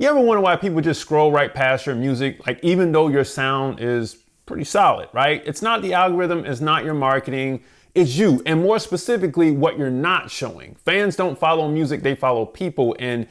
You ever wonder why people just scroll right past your music, like even though your sound is pretty solid, right? It's not the algorithm, it's not your marketing, it's you. And more specifically, what you're not showing. Fans don't follow music, they follow people. And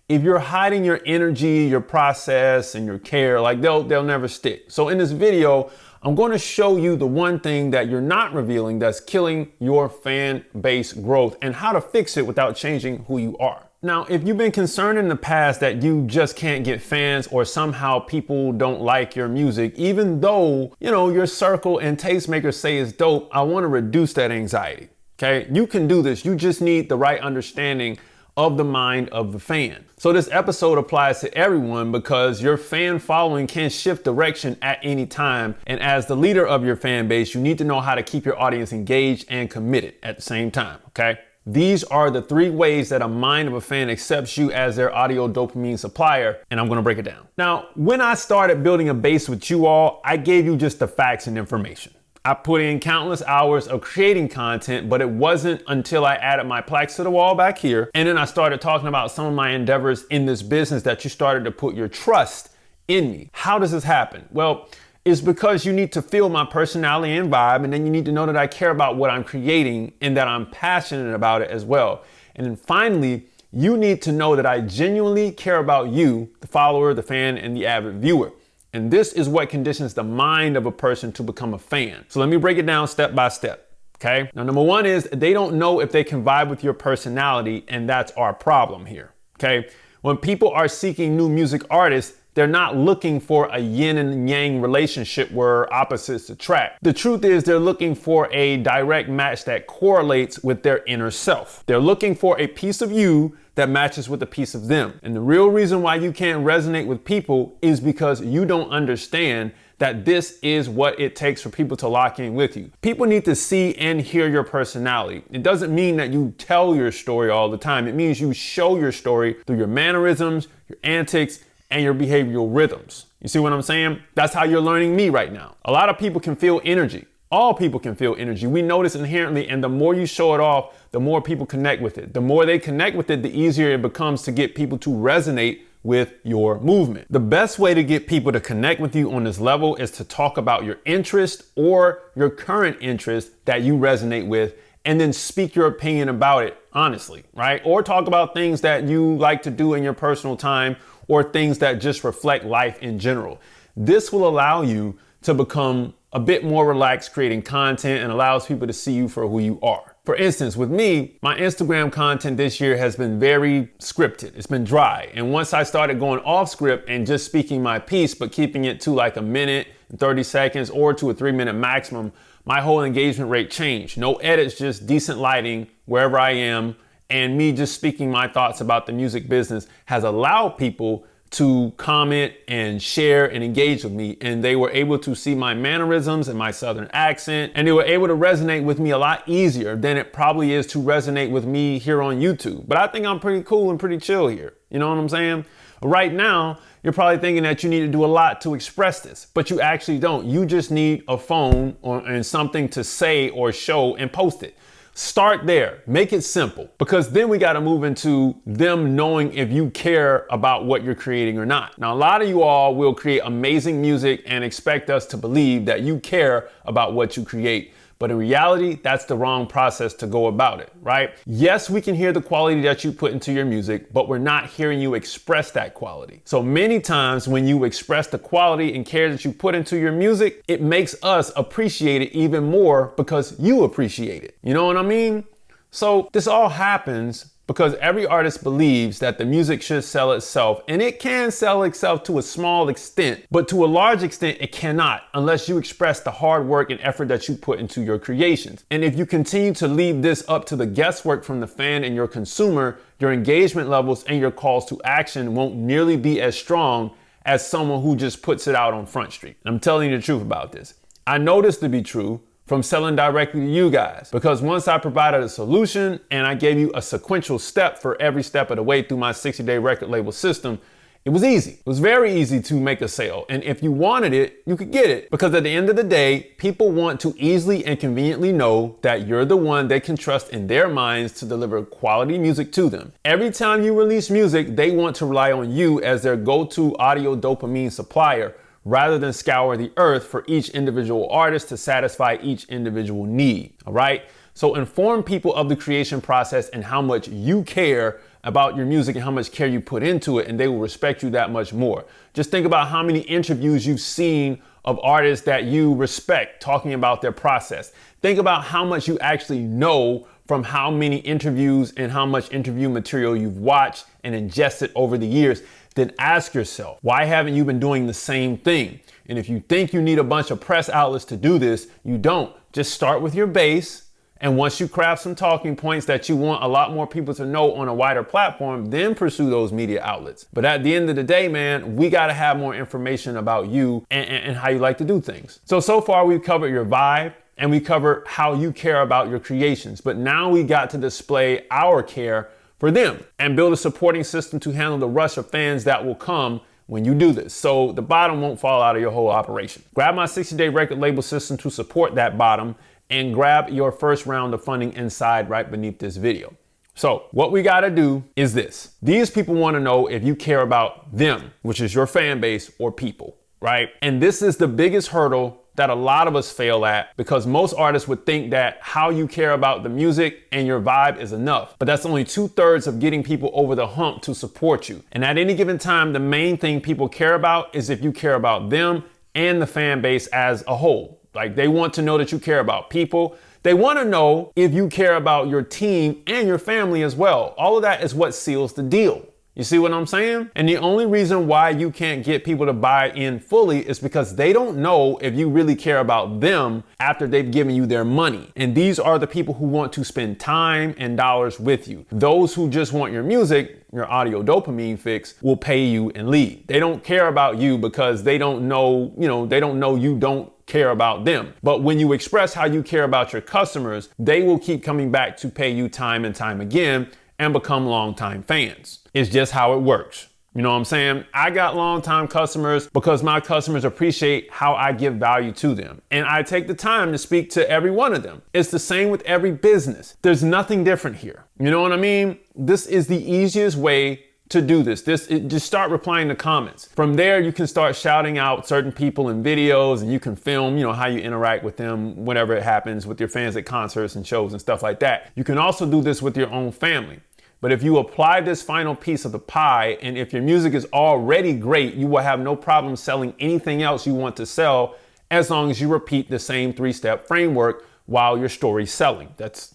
if you're hiding your energy, your process, and your care, like they'll never stick. So in this video, I'm going to show you the one thing that you're not revealing that's killing your fan base growth and how to fix it without changing who you are. Now, if you've been concerned in the past that you just can't get fans or somehow people don't like your music, even though, your circle and tastemakers say it's dope, I want to reduce that anxiety. Okay, you can do this. You just need the right understanding of the mind of the fan. So this episode applies to everyone because your fan following can shift direction at any time. And as the leader of your fan base, you need to know how to keep your audience engaged and committed at the same time, okay? These are the 3 ways that a mind of a fan accepts you as their audio dopamine supplier, and I'm gonna break it down. Now, when I started building a base with you all, I gave you just the facts and information. I put in countless hours of creating content, but it wasn't until I added my plaques to the wall back here, and then I started talking about some of my endeavors in this business that you started to put your trust in me. How does this happen? Well, it's because you need to feel my personality and vibe, and then you need to know that I care about what I'm creating and that I'm passionate about it as well. And then finally, you need to know that I genuinely care about you, the follower, the fan, and the avid viewer. And this is what conditions the mind of a person to become a fan. So let me break it down step by step, okay? Now, number 1 is they don't know if they can vibe with your personality, and that's our problem here, okay? When people are seeking new music artists, they're not looking for a yin and yang relationship where opposites attract. The truth is they're looking for a direct match that correlates with their inner self. They're looking for a piece of you that matches with a piece of them. And the real reason why you can't resonate with people is because you don't understand that this is what it takes for people to lock in with you. People need to see and hear your personality. It doesn't mean that you tell your story all the time. It means you show your story through your mannerisms, your antics, and your behavioral rhythms. You see what I'm saying? That's how you're learning me right now. A lot of people can feel energy. All people can feel energy. We know this inherently, and the more you show it off, the more people connect with it. The more they connect with it, the easier it becomes to get people to resonate with your movement. The best way to get people to connect with you on this level is to talk about your interest or your current interest that you resonate with, and then speak your opinion about it honestly, right? Or talk about things that you like to do in your personal time or things that just reflect life in general. This will allow you to become a bit more relaxed creating content and allows people to see you for who you are. For instance, with me, my Instagram content this year has been very scripted. It's been dry. And once I started going off script and just speaking my piece, but keeping it to like a minute and 30 seconds or to a 3-minute maximum, my whole engagement rate changed. No edits, just decent lighting wherever I am. And me just speaking my thoughts about the music business has allowed people to comment and share and engage with me. And they were able to see my mannerisms and my Southern accent. And they were able to resonate with me a lot easier than it probably is to resonate with me here on YouTube. But I think I'm pretty cool and pretty chill here. You know what I'm saying? Right now, you're probably thinking that you need to do a lot to express this, but you actually don't. You just need a phone and something to say or show and post it. Start there, make it simple, because then we got to move into them knowing if you care about what you're creating or not. Now, a lot of you all will create amazing music and expect us to believe that you care about what you create. But in reality, that's the wrong process to go about it, right? Yes, we can hear the quality that you put into your music, but we're not hearing you express that quality. So many times when you express the quality and care that you put into your music, it makes us appreciate it even more because you appreciate it. You know what I mean? So this all happens because every artist believes that the music should sell itself, and it can sell itself to a small extent, but to a large extent, it cannot unless you express the hard work and effort that you put into your creations. And if you continue to leave this up to the guesswork from the fan and your consumer, your engagement levels and your calls to action won't nearly be as strong as someone who just puts it out on Front Street. And I'm telling you the truth about this. I know this to be true from selling directly to you guys, because once I provided a solution and I gave you a sequential step for every step of the way through my 60-day record label system, It was easy. It was very easy to make a sale. And if you wanted it, you could get it. Because at the end of the day, people want to easily and conveniently know that you're the one they can trust in their minds to deliver quality music to them. Every time you release music, they want to rely on you as their go-to audio dopamine supplier, rather than scour the earth for each individual artist to satisfy each individual need. All right. So inform people of the creation process and how much you care about your music and how much care you put into it, and they will respect you that much more. Just think about how many interviews you've seen of artists that you respect talking about their process. Think about how much you actually know from how many interviews and how much interview material you've watched and ingested over the years. Then ask yourself, why haven't you been doing the same thing? And if you think you need a bunch of press outlets to do this, you don't. Just start with your base. And once you craft some talking points that you want a lot more people to know on a wider platform, then pursue those media outlets. But at the end of the day, man, we got to have more information about you and how you like to do things. So far we've covered your vibe and we covered how you care about your creations. But now we got to display our care for them and build a supporting system to handle the rush of fans that will come when you do this, so the bottom won't fall out of your whole operation. Grab my 60-day record label system to support that bottom, and grab your first round of funding inside right beneath this video. So what we got to do is this. These people want to know if you care about them, which is your fan base or people, right? And this is the biggest hurdle that a lot of us fail at, because most artists would think that how you care about the music and your vibe is enough. But that's only 2/3 of getting people over the hump to support you. And at any given time, the main thing people care about is if you care about them and the fan base as a whole. Like, they want to know that you care about people. They want to know if you care about your team and your family as well. All of that is what seals the deal. You see what I'm saying? And the only reason why you can't get people to buy in fully is because they don't know if you really care about them after they've given you their money. And these are the people who want to spend time and dollars with you. Those who just want your music, your audio dopamine fix, will pay you and leave. They don't care about you because they don't know, you don't care about them. But when you express how you care about your customers, they will keep coming back to pay you time and time again and become longtime fans. It's just how it works. You know what I'm saying? I got longtime customers because my customers appreciate how I give value to them. And I take the time to speak to every one of them. It's the same with every business. There's nothing different here. You know what I mean? This is the easiest way to do this. Just start replying to comments. From there, you can start shouting out certain people in videos, and you can film, how you interact with them whenever it happens with your fans at concerts and shows and stuff like that. You can also do this with your own family. But if you apply this final piece of the pie, and if your music is already great, you will have no problem selling anything else you want to sell, as long as you repeat the same 3-step framework while you're story selling. That's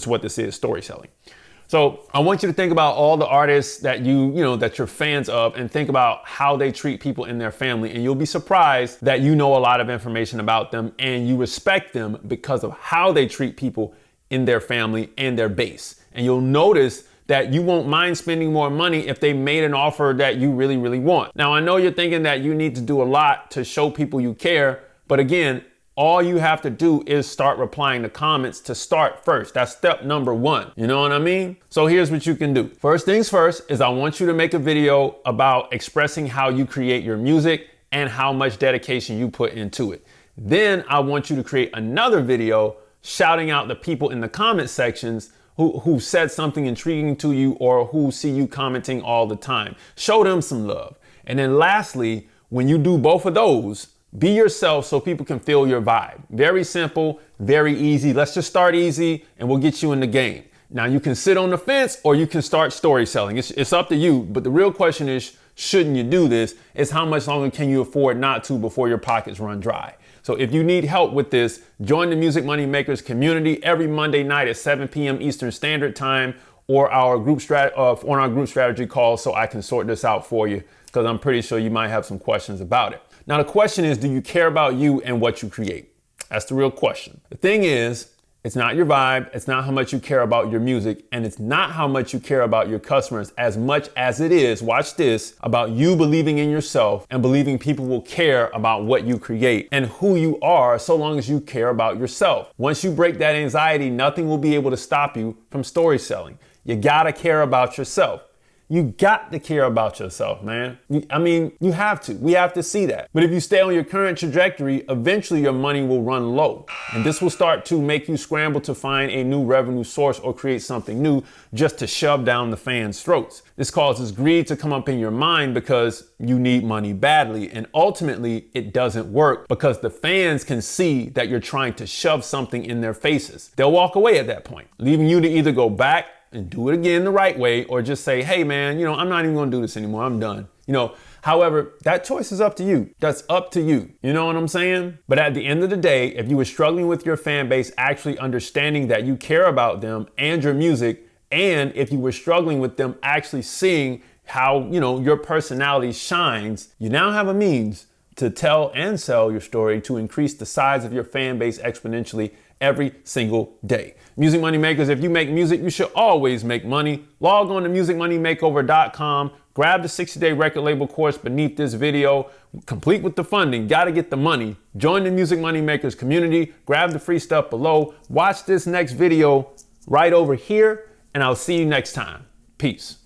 what this is, story selling. So I want you to think about all the artists that that you're fans of, and think about how they treat people in their family. And you'll be surprised that you know a lot of information about them and you respect them because of how they treat people in their family and their base. And you'll notice that you won't mind spending more money if they made an offer that you really, really want. Now, I know you're thinking that you need to do a lot to show people you care, but again, all you have to do is start replying to comments to start first. That's step number 1. You know what I mean? So here's what you can do. First things first is I want you to make a video about expressing how you create your music and how much dedication you put into it. Then I want you to create another video shouting out the people in the comment sections who said something intriguing to you or who see you commenting all the time. Show them some love. And then lastly, when you do both of those, be yourself so people can feel your vibe. Very simple, very easy. Let's just start easy and we'll get you in the game. Now you can sit on the fence or you can start story selling. It's up to you. But the real question is, shouldn't you do this? Is how much longer can you afford not to before your pockets run dry? So if you need help with this, join the Music Money Makers community every Monday night at 7 p.m. Eastern Standard Time, or our group strategy call, so I can sort this out for you, because I'm pretty sure you might have some questions about it. Now, the question is, do you care about you and what you create? That's the real question. The thing is, it's not your vibe, it's not how much you care about your music, and it's not how much you care about your customers as much as it is, watch this, about you believing in yourself and believing people will care about what you create and who you are, so long as you care about yourself. Once you break that anxiety, nothing will be able to stop you from story selling. You gotta care about yourself. You got to care about yourself, man. I mean, you have to. We have to see that. But if you stay on your current trajectory, eventually your money will run low. And this will start to make you scramble to find a new revenue source or create something new just to shove down the fans' throats. This causes greed to come up in your mind because you need money badly. And ultimately, it doesn't work because the fans can see that you're trying to shove something in their faces. They'll walk away at that point, leaving you to either go back and do it again the right way or just say, hey man, I'm not even gonna do this anymore. I'm done. However, that choice is up to you. That's up to you. You know what I'm saying? But at the end of the day, if you were struggling with your fan base actually understanding that you care about them and your music, and if you were struggling with them actually seeing how, your personality shines, you now have a means to tell and sell your story to increase the size of your fan base exponentially every single day. Music Money Makers, if you make music, you should always make money. Log on to musicmoneymakeover.com, grab the 60-day record label course beneath this video, complete with the funding, gotta get the money. Join the Music Money Makers community, grab the free stuff below, watch this next video right over here, and I'll see you next time. Peace.